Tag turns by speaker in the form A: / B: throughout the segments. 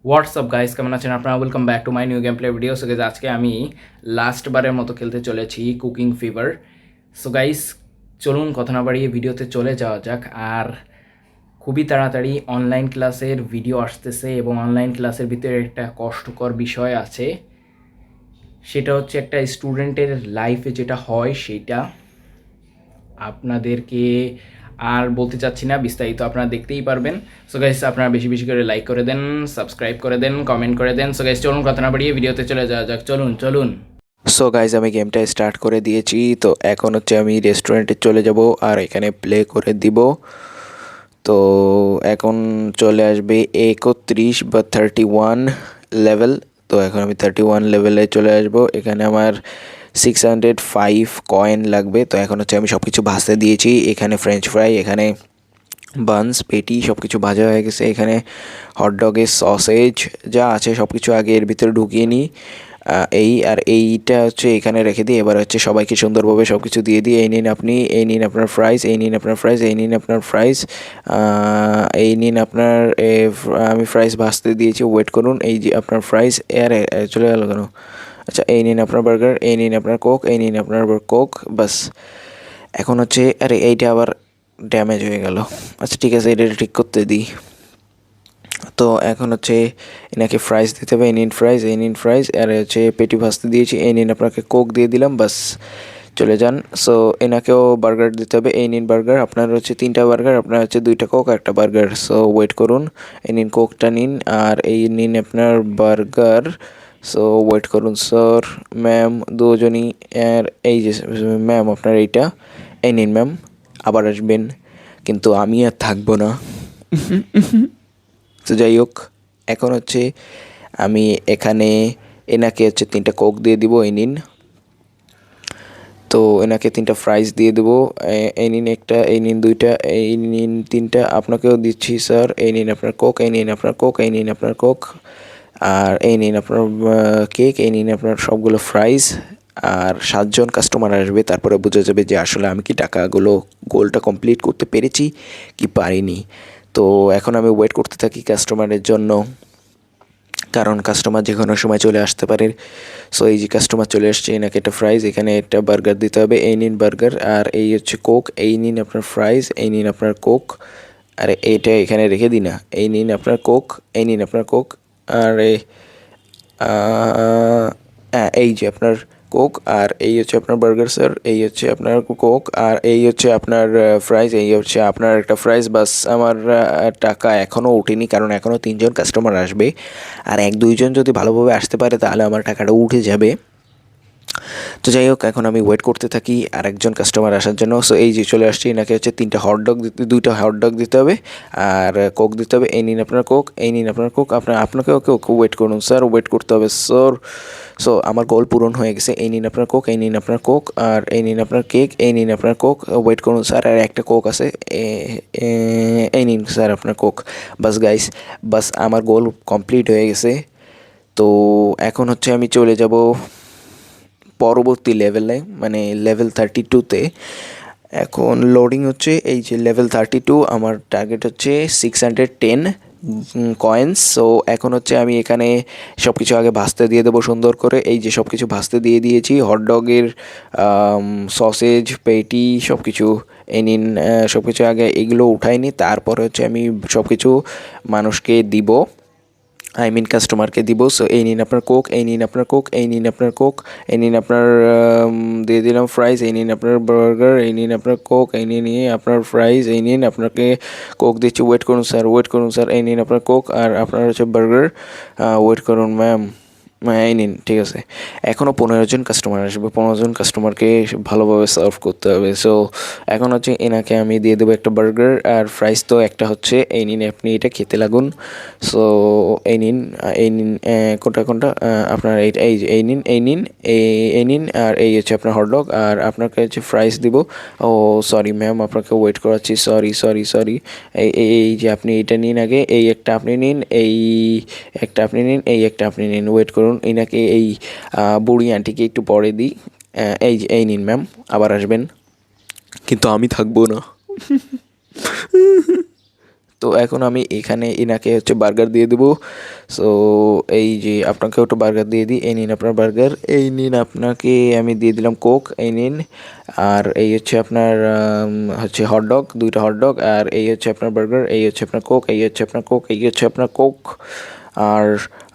A: WhatsApp guys, কেমন আছেন আপনারা? Welcome back to my new game play video. So guys, আজকে আমি লাস্ট বারের মতো খেলতে চলেছি কুকিং ফিভার। সো গাইস, চলুন কথা না বাড়িয়ে ভিডিওতে চলে যাওয়া যাক। আর খুবই তাড়াতাড়ি অনলাইন ক্লাসের ভিডিও আসতেছে এবং অনলাইন ক্লাসের ভিতরে একটা কষ্টকর বিষয় আছে, সেটা হচ্ছে একটা স্টুডেন্টের লাইফে যেটা হয় সেইটা আপনাদেরকে আর বলতে চাচ্ছি না, বিস্তারিত আপনারা দেখতেই পারবেন। সো গাইস, আপনারা বেশি বেশি করে লাইক করে দেন, সাবস্ক্রাইব করে দেন, কমেন্ট করে দেন। সো গাইস, চলুন কথা না বাড়িয়ে ভিডিওতে চলে যাওয়া যাক। চলুন চলুন।
B: সো গাইজ আমি গেমটা স্টার্ট করে দিয়েছি। তো এখন হচ্ছে আমি রেস্টুরেন্টে চলে যাব আর এখানে প্লে করে দিব। তো এখন চলে আসবে 31 বা 31 লেভেল। তো এখন আমি 31 লেভেলে চলে আসব। এখানে আমার 605 কয়েন লাগবে। তো এখন হচ্ছে আমি সব কিছু ভাজতে দিয়েছি। এখানে ফ্রেঞ্চ ফ্রাই, এখানে বানস, পেটি সব কিছু ভাজা হয়ে গেছে। এখানে হটডগের সসেজ যা আছে সব কিছু আগে এর ভিতরে ঢুকিয়ে নিই। এইটা হচ্ছে এখানে রেখে দিই। এবার হচ্ছে সবাইকে সুন্দরভাবে সব কিছু দিয়ে দিই। এই নিন আপনি, এই নিন আপনার ফ্রাইস, এই নিন আপনার ফ্রাইস, এই নিন আপনার ফ্রাইস, এই নিন আপনার আমি ফ্রাইস ভাজতে দিয়েছি, ওয়েট করুন। এই যে আপনার ফ্রাইস। আরে চলে গেল কেন? আচ্ছা, এই নিন আপনার বার্গার, এই নিন আপনার কোক, এই নিন আপনার কোক। বাস এখন হচ্ছে, আরে এইটা আবার ড্যামেজ হয়ে গেল। আচ্ছা ঠিক আছে, এটা ঠিক করতে দিই। তো এখন হচ্ছে এনাকে ফ্রাইস দিতে হবে। এই নিন ফ্রাইস, এই নিন ফ্রাইস, আর হচ্ছে পেটি ভাজতে দিয়েছি। এই নিন আপনাকে কোক দিয়ে দিলাম, বাস চলে যান। সো এনাকেও বার্গার দিতে হবে। এই নিন বার্গার, আপনার হচ্ছে 3টা বার্গার, আপনার হচ্ছে 2টা কোক, একটা বার্গার। সো ওয়েট করুন। এই নিন কোকটা নিন, আর এই নিন আপনার বার্গার। সো ওয়েট করুন স্যার, ম্যাম, দুজনই। আর এই যে ম্যাম আপনার এইটা, এই নিন ম্যাম, আবার আসবেন, কিন্তু আমি আর থাকবো না। তো যাই হোক, এখন হচ্ছে আমি এখানে এনাকে হচ্ছে 3টা কোক দিয়ে দিব। এই নিন। তো এনাকে 3টা ফ্রাইস দিয়ে দেবো। এই নিন একটা, এই নিন 2টা, এই নিন 3টা, আপনাকেও দিচ্ছি স্যার। এই নিন আপনার কোক, এই নিন আপনার কোক, এই নিন আপনার কোক, আর এই নিন আপনার কেক, এই নিন আপনার সবগুলো ফ্রাইস। আর 7জন কাস্টমার আসবে, তারপরে বোঝা যাবে যে আসলে আমি কি টাকাগুলো গোলটা কমপ্লিট করতে পেরেছি কি পারিনি। তো এখন আমি ওয়েট করতে থাকি কাস্টমারের জন্য, কারণ কাস্টমার যে কোনো সময় চলে আসতে পারে। সো এই যে কাস্টমার চলে আসছে, এনাকে একটা ফ্রাইস, এখানে একটা বার্গার দিতে হবে। এই নিন বার্গার, আর এই হচ্ছে কোক, এই নিন আপনার ফ্রাইস, এই নিন আপনার কোক। আরে এইটা এখানে রেখে দিই না। এই নিন আপনার কোক, এই নিন আপনার কোক, আর এই যে আপনার কোক, আর এই হচ্ছে আপনার বার্গার স্যার, এই হচ্ছে আপনার কোক, আর এই হচ্ছে আপনার ফ্রাইস, এই হচ্ছে আপনার একটা ফ্রাইস। বাস আমার টাকা এখনও ওঠেনি, কারণ এখনও 3জন কাস্টমার আসবে। আর 1-2জন যদি ভালোভাবে আসতে পারে তাহলে আমার টাকাটা উঠে যাবে। তো যাই হোক, এখন আমি ওয়েট করতে থাকি আর একজন কাস্টমার আসার জন্য। সো এই যে চলে আসছে, এনাকে হচ্ছে 3টা হটডগ দিতে, 2টা হটডগ দিতে হবে, আর কোক দিতে হবে। এই নিন আপনার কোক, এই নিন আপনার কোক, আপনাকে ওকে ওকে ওয়েট করুন স্যার, ওয়েট করতে হবে স্যার। সো আমার গোল পূরণ হয়ে গেছে। এই নিন আপনার কোক, এই নিন আপনার কোক, আর এই নিন আপনার কেক, এই নিন আপনার কোক, ওয়েট করুন স্যার। আর একটা কোক আছে, এই নিন স্যার আপনার কোক। বাস গাইস, বাস আমার গোল কমপ্লিট হয়ে গেছে। তো এখন হচ্ছে আমি চলে যাব পরবর্তী লেভেলে, মানে লেভেল 32-তে। এখন লোডিং হচ্ছে। এই যে লেভেল 32, আমার টার্গেট হচ্ছে 610 কয়েন্স। সো এখন হচ্ছে আমি এখানে সব কিছু আগে ভাজতে দিয়ে দেবো সুন্দর করে। এই যে সব কিছু ভাজতে দিয়ে দিয়েছি, হটডগের সসেজ, পেটি সব কিছু। এই নিন সব কিছু আগে এগুলো উঠাইনি, তারপরে হচ্ছে আমি সব কিছু মানুষকে দিব, আই মিন কাস্টমারকে দিব। সো এই নিন আপনার কোক, এই নিন আপনার কোক, এই নিন আপনার কোক, এই নিন আপনার দিয়ে দিলাম ফ্রাইস, এই নিন আপনার বার্গার, এই নিন আপনার কোক, এই নিন আপনার ফ্রাইস, এই নিন আপনাকে কোক দিচ্ছি, ওয়েট করুন স্যার, ওয়েট করুন স্যার, এই নিন আপনার কোক, আর আপনার হচ্ছে বার্গার, ওয়েট করুন ম্যাম। এই নিন, ঠিক আছে। এখনও 15জন কাস্টমার আসবে, 15জন কাস্টমারকে ভালোভাবে সার্ভ করতে হবে। সো এখন হচ্ছে এনাকে আমি দিয়ে দেবো একটা বার্গার, আর ফ্রাইস তো একটা হচ্ছে। এই নিন আপনি এটা খেতে লাগুন। সো এই নিন, এই নিন, কোনটা কোনটা আপনার এই যে এই নিন, এই নিন, এই নিন, আর এই হচ্ছে আপনার হটডগ, আর আপনাকে হচ্ছে ফ্রাইস দিব। ও সরি ম্যাম, আপনাকে ওয়েট করাচ্ছি, সরি সরি সরি। এই যে আপনি এইটা নিন আগে, এই একটা আপনি নিন, এই একটা আপনি নিন, এই একটা আপনি নিন, ওয়েট করুন। এনাকে এই বুড়ি আন্টিকে একটু পরে দিই। এই যে এই নিন ম্যাম, আবার আসবেন, কিন্তু আমি থাকবো না। তো এখন আমি এখানে এনাকে হচ্ছে বার্গার দিয়ে দেবো। সো এই যে আপনাকে ওটা বার্গার দিয়ে দিই, এই নিন আপনার বার্গার, এই নিন আপনাকে আমি দিয়ে দিলাম কোক, এই নিন। আর এই হচ্ছে আপনার হচ্ছে হটডগ, 2টা হটডগ, আর এই হচ্ছে আপনার বার্গার, এই হচ্ছে আপনার কোক, এই হচ্ছে আপনার কোক, এই হচ্ছে আপনার কোক। আর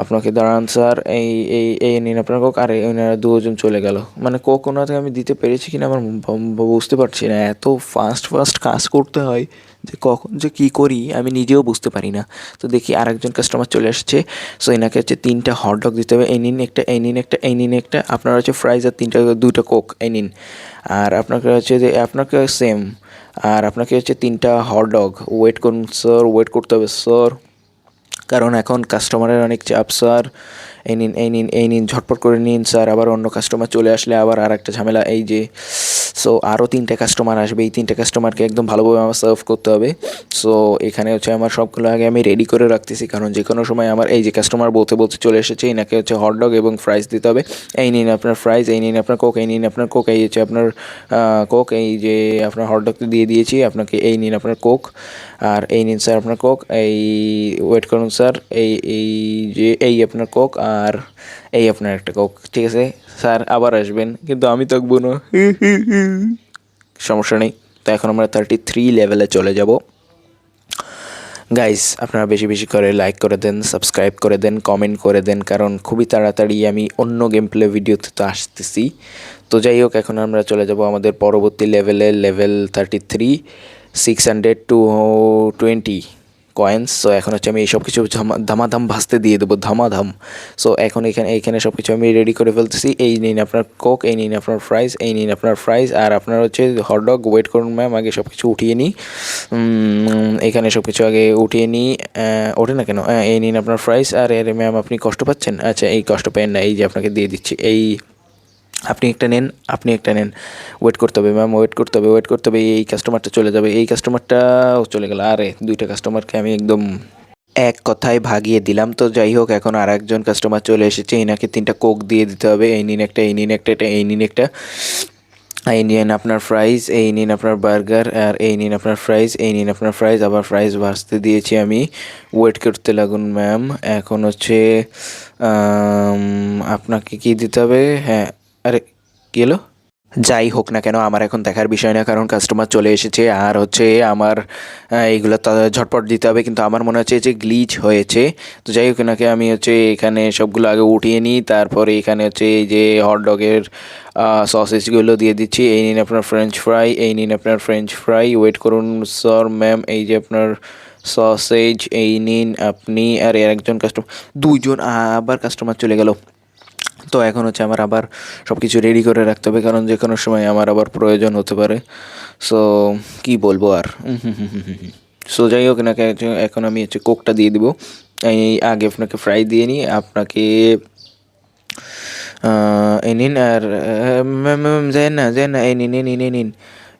B: আপনাকে দাঁড়ান স্যার, এই এই এই নিন আপনার কোক। আর ওনারা দুজন চলে গেল, মানে কোক ওনাকে আমি দিতে পেরেছি কিনা আমার বুঝতে পারছি না। এত ফাস্ট ফাস্ট কাজ করতে হয় যে কখন যে কী করি আমি নিজেও বুঝতে পারি না। তো দেখি আরেকজন কাস্টমার চলে আসছে। সো এনাকে হচ্ছে 3টা হটডগ দিতে হবে, এই নিন একটা, এই নিন একটা, এই নিন একটা। আপনার হচ্ছে ফ্রাইজ আর 2টা কোক, এই নিন। আর আপনাকে হচ্ছে যে আপনাকে সেম, আর আপনাকে হচ্ছে 3টা হটডগ। ওয়েট করুন স্যার, ওয়েট করতে হবে স্যার, কারণ এখন কাস্টমারের অনেক চাপ স্যার। এই নিন, এই নিন, এই নিন, ঝটপট করে নিন স্যার, আবার অন্য কাস্টমার চলে আসলে আবার আর একটা ঝামেলা। এই যে সো আরও 3টে কাস্টমার আসবে, এই 3টে কাস্টমারকে একদম ভালোভাবে আমার সার্ভ করতে হবে। সো এখানে হচ্ছে আমার সবগুলো আগে আমি রেডি করে রাখতেছি, কারণ যে কোনো সময় আমার এই যে কাস্টমার বলতে বলতে চলে এসেছে, এনাকে হচ্ছে হটডগ এবং ফ্রাইস দিতে হবে। এই নিন আপনার ফ্রাইস, এই নিন আপনার কোক, এই নিন আপনার কোক, এই হচ্ছে আপনার কোক, এই যে আপনার হটডগ দিয়ে দিয়েছি আপনাকে, এই নিন আপনার কোক। আর এই নিন স্যার আপনার কোক, এই ওয়েট করুন স্যার, এই এই যে এই আপনার কোক, আর এই আপনার একটা কোক। ঠিক আছে স্যার, আবার আসবেন, কিন্তু আমি থাকবো না। সমস্যা নেই। তো এখন আমরা 33 লেভেলে চলে যাব। গাইস আপনারা বেশি বেশি করে লাইক করে দেন, সাবস্ক্রাইব করে দেন, কমেন্ট করে দেন, কারণ খুবই তাড়াতাড়ি আমি অন্য গেম প্লে ভিডিওতে তো আসতেছি। তো যাই হোক, এখন আমরা চলে যাব আমাদের পরবর্তী লেভেলে, লেভেল 33, 620 কয়েন্স। সো এখন হচ্ছে আমি এই সব কিছু ধামাধাম ভাসতে দিয়ে দেবো, ধামাধাম। সো এখন এইখানে সব কিছু আমি রেডি করে ফেলতেছি। এই নিন আপনার কোক, এই নিন আপনার ফ্রাইজ, এই নিন আপনার ফ্রাইজ, আর আপনার হচ্ছে হটডগ। ওয়েট করুন ম্যাম, আগে সব কিছু উঠিয়ে নিই। এখানে সব কিছু আগে উঠিয়ে নিই। ওঠে না কেন? এই নিন আপনার ফ্রাইজ। আর এর ম্যাম আপনি কষ্ট পাচ্ছেন? আচ্ছা, এই কষ্ট পেন না, এই যে আপনাকে দিয়ে দিচ্ছি। এই আপনি একটা নেন, আপনি একটা নেন। ওয়েট করতে হবে ম্যাম, ওয়েট করতে হবে, ওয়েট করতে হবে। এই কাস্টমারটা চলে যাবে, এই কাস্টমারটাও চলে গেল। আরে 2টা কাস্টমারকে আমি একদম এক কথায় ভাগিয়ে দিলাম। তো যাই হোক, এখন আর একজন কাস্টমার চলে এসেছে, এনাকে 3টা কোক দিয়ে দিতে হবে। এই নিন একটা, এই নিন একটা, এই নিন একটা। এই নিন আপনার ফ্রাইজ, এই নিন আপনার বার্গার, আর এই নিন আপনার ফ্রাইজ, এই নিন আপনার ফ্রাইজ। আবার ফ্রাইজ ভাজতে দিয়েছি আমি। ওয়েট করতে লাগুন ম্যাম। এখন হচ্ছে আপনাকে কি দিতে হবে? হ্যাঁ, আরে কী হলো? যাই হোক না কেন, আমার এখন দেখার বিষয় না, কারণ কাস্টমার চলে এসেছে। আর হচ্ছে আমার এইগুলো ঝটপট দিতে হবে, কিন্তু আমার মনে হচ্ছে যে গ্লিচ হয়েছে। তো যাই হোক, এনাকে আমি হচ্ছে এখানে সবগুলো আগে উঠিয়ে নিই, তারপরে এখানে হচ্ছে এই যে হটডগের সসেজগুলো দিয়ে দিচ্ছি। এই নিন আপনার ফ্রেঞ্চ ফ্রাই, এই নিন আপনার ফ্রেঞ্চ ফ্রাই। ওয়েট করুন স্যার ম্যাম, এই যে আপনার সসেজ, এই নিন আপনি। আর এর একজন কাস্টমার, 2জন আবার কাস্টমার চলে গেল। তো এখন হচ্ছে আমার আবার সব কিছু রেডি করে রাখতে হবে, কারণ যে কোনো সময় আমার আবার প্রয়োজন হতে পারে। সো কী বলবো আর। সো যাই হোক, এনাকে এখন আমি হচ্ছে কোকটা দিয়ে দিব। এই আগে আপনাকে ফ্রাই দিয়ে নিই, আপনাকে এই নিন। আর যায় না, যায় না, এই নিন, এই নিন, এই নিন।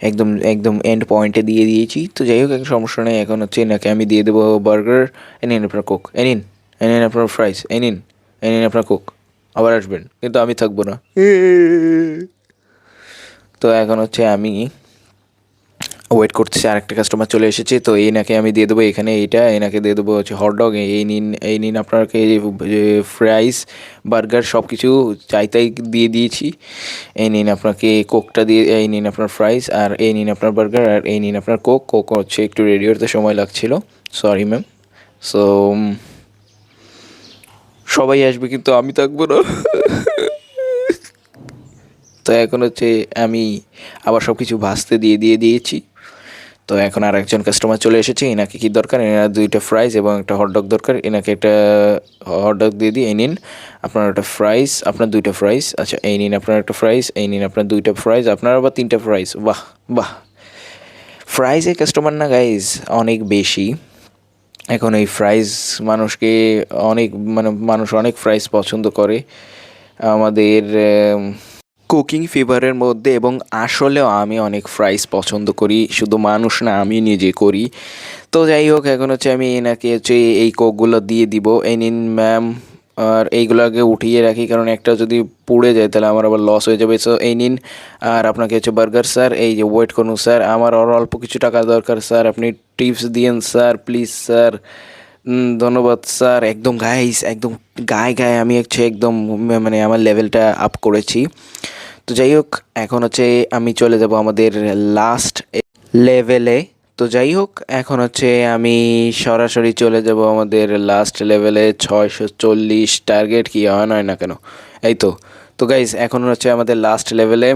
B: একদম একদম এন্ড পয়েন্টে দিয়ে দিয়েছি। তো যাই হোক, সমস্যা নেই। এখন হচ্ছে এনাকে আমি দিয়ে দেবো বার্গার। এই নিন আপনার কোক, এই নিন, এই নিন আপনার ফ্রাইস, এই নিন, এই নিন আপনার কোক। আবার আসবেন, কিন্তু আমি থাকবো না। তো এখন হচ্ছে আমি ওয়েট করতেছি, আরেকটা কাস্টমার চলে এসেছে। তো এনাকে আমি দিয়ে দেবো এখানে এইটা, এনাকে দিয়ে দেবো হচ্ছে হটডগ। এই নিন, এই নিন আপনাকে ফ্রাইস, বার্গার, সব কিছু চাইতাই দিয়ে দিয়েছি। এই নিন আপনাকে কোকটা দিয়ে, এই নিন আপনার ফ্রাইস, আর এই নিন আপনার বার্গার, আর এই নিন আপনার কোক। কোক হচ্ছে একটু রেডি হতে সময় লাগছিল, সরি ম্যাম। সো সবাই আসবে, কিন্তু আমি থাকবো না। তো এখন হচ্ছে আমি আবার সব কিছু ভাজতে দিয়েছি। তো এখন আর একজন কাস্টমার চলে এসেছে, এনাকে কী দরকার? এনার 2টা ফ্রাইজ এবং একটা হটডগ দরকার। এনাকে একটা হটডগ দিয়ে দিই। এই নিন আপনার একটা ফ্রাইজ, আপনার 2টা ফ্রাইজ। আচ্ছা, এই নিন আপনার একটা ফ্রাইজ, এই নিন আপনার 2টা ফ্রাইজ, আপনার আবার 3টা ফ্রাইজ। বাহ বাহ, ফ্রাইজের কাস্টমার না গাইজ অনেক বেশি। এখন এই ফ্রাইজ মানুষকে অনেক, মানে মানুষ অনেক ফ্রাইজ পছন্দ করে আমাদের কুকিং ফেভারের মধ্যে। এবং আসলেও আমি অনেক ফ্রাইস পছন্দ করি, শুধু মানুষ না, আমি নিজে করি। তো যাই হোক, এখন হচ্ছে আমি এনাকে হচ্ছে এই কোকগুলো দিয়ে দিব। এই নিন ম্যাম, আর এইগুলোকে উঠিয়ে রাখি, কারণ একটা যদি পুড়ে যায় তাহলে আমার আবার লস হয়ে যাবে। সো এই নিন। আর আপনাকে হচ্ছে বার্গার স্যার, এই যে ওয়েট করুন স্যার, আমার আরও অল্প কিছু টাকা দরকার স্যার, আপনি টিপস দিয়েন স্যার প্লিজ স্যার। ধন্যবাদ স্যার। একদম গাইস, একদম গায়ে গায়ে আমি হচ্ছে একদম মানে আমার লেভেলটা আপ করেছি। তো যাই হোক, এখন হচ্ছে আমি চলে যাব আমাদের লাস্ট লেভেলে। তো যাই হোক, এখন হচ্ছে আমি সরাসরি চলে যাব আমাদের লাস্ট লেভেলে। 640 টার্গেট কি হয় নয় না কেন, এই তো। তো গাইজ এখন হচ্ছে আমাদের লাস্ট লেভেলে।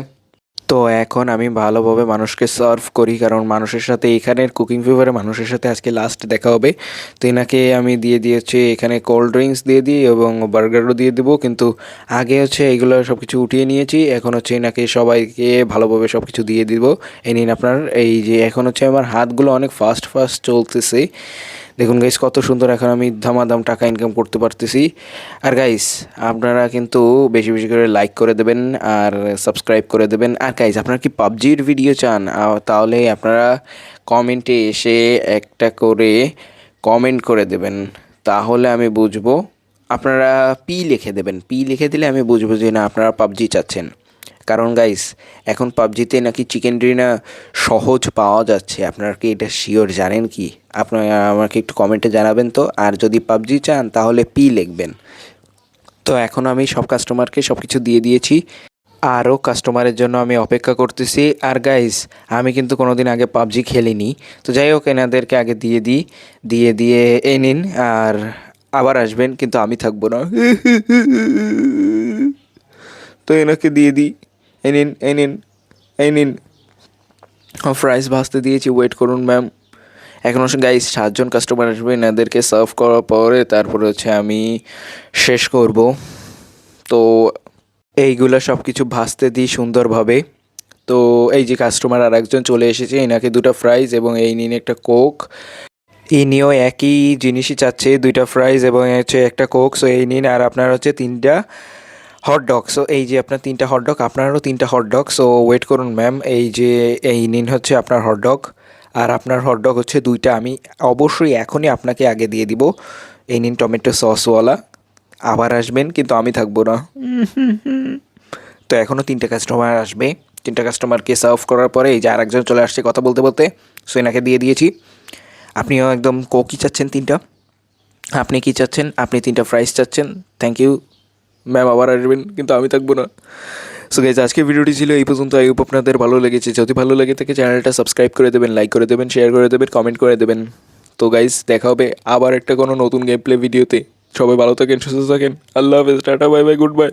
B: তো এখন আমি ভালোভাবে মানুষকে সার্ভ করি, কারণ মানুষের সাথে এখানের কুকিং ফিভারে মানুষের সাথে আজকে লাস্ট দেখা হবে। তো এনাকে আমি দিয়ে দিয়েছি এখানে কোল্ড ড্রিঙ্কস দিয়ে দিই এবং বার্গারও দিয়ে দেবো, কিন্তু আগে হচ্ছে এইগুলো সব কিছু উঠিয়ে নিয়েছি। এখন হচ্ছে এনাকে সবাইকে ভালোভাবে সব কিছু দিয়ে দিব। এই নিন আপনার, এই যে এখন হচ্ছে আমার হাতগুলো অনেক ফাস্ট ফাস্ট চলতেছে। দেখুন গাইস কত সুন্দর, এখন আমি ধামাধাম টাকা ইনকাম করতে পারতেছি। আর গাইস আপনারা কিন্তু বেশি বেশি করে লাইক করে দেবেন আর সাবস্ক্রাইব করে দেবেন। আর গাইস আপনারা কি পাবজির ভিডিও চান, তাহলে আপনারা কমেন্টে এসে একটা করে কমেন্ট করে দেবেন, তাহলে আমি বুঝবো। আপনারা পি লিখে দেবেন, পি লিখে দিলে আমি বুঝবো যে না আপনারা পাবজি চাচ্ছেন। কারণ গাইস এখন পাবজিতে নাকি চিকেন ডিনা সহজ পাওয়া যাচ্ছে। আপনারা কি এটা শিওর জানেন কি? আপনারা আমাকে একটু কমেন্টে জানাবেন তো। আর যদি পাবজি চান তাহলে পি লিখবেন। তো এখন আমি সব কাস্টমারকে সব কিছু দিয়ে দিয়েছি, আরও কাস্টমারের জন্য আমি অপেক্ষা করতেছি। আর গাইস আমি কিন্তু কোনো দিন আগে পাবজি খেলিনি, তো যাই হোক এনাদেরকে আগে দিয়ে দিই। দিয়ে দিয়ে এই নিন, আর আবার আসবেন কিন্তু আমি থাকবো না। তো এনাকে দিয়ে দিই। এই নিন, এই নিন, এই নিন। ফ্রাইস ভাজতে দিয়েছি, ওয়েট করুন ম্যাম। এখন হচ্ছে গাইস 7জন কাস্টমার আসবে, এনাদেরকে সার্ভ করার পরে তারপরে হচ্ছে আমি শেষ করব। তো এইগুলো সব কিছু ভাজতে দিই সুন্দরভাবে। তো এই যে কাস্টমার আর একজন চলে এসেছে, এনাকে 2টা ফ্রাইজ এবং এই নিন একটা কোক। ইনিও একই জিনিসই চাচ্ছে, 2টা ফ্রাইজ এবং হচ্ছে একটা কোক। সো এই নিন, আর আপনার হচ্ছে 3টা হটডগ। সো এই যে আপনার 3টা হটডগ, আপনারও 3টা হটডগ। সো ওয়েট করুন ম্যাম, এই যে এই নিন হচ্ছে আপনার হটডগ। আর আপনার হটডগ হচ্ছে 2টা, আমি অবশ্যই এখনই আপনাকে আগে দিয়ে দিব। এই নিন টমেটো সসওয়ালা। আবার আসবেন কিন্তু আমি থাকবো না। তো এখনও 3টে কাস্টমার আসবে। 3টা কাস্টমারকে সার্ভ করার পরে এই যে আরেকজন চলে আসছে কথা বলতে বলতে। সো এনাকে দিয়ে দিয়েছি। আপনিও একদম কোকই চাচ্ছেন 3টা। আপনি কি চাচ্ছেন? আপনি 3টা ফ্রাইস চাচ্ছেন। থ্যাংক ইউ ম্যাম, আবার আসবেন কিন্তু আমি থাকবো না। সো গাইজ আজকের ভিডিওটি ছিল এই পর্যন্ত। আই হোপ আপনাদের ভালো লেগেছে। যদি ভালো লেগে থাকে চ্যানেলটা সাবস্ক্রাইব করে দেবেন, লাইক করে দেবেন, শেয়ার করে দেবেন, কমেন্ট করে দেবেন। তো গাইজ দেখা হবে আবার একটা কোনো নতুন গেম প্লে ভিডিওতে। সবাই ভালো থাকেন, সুস্থ থাকেন। আল্লাহ হাফেজ, tata, bye bye, good bye.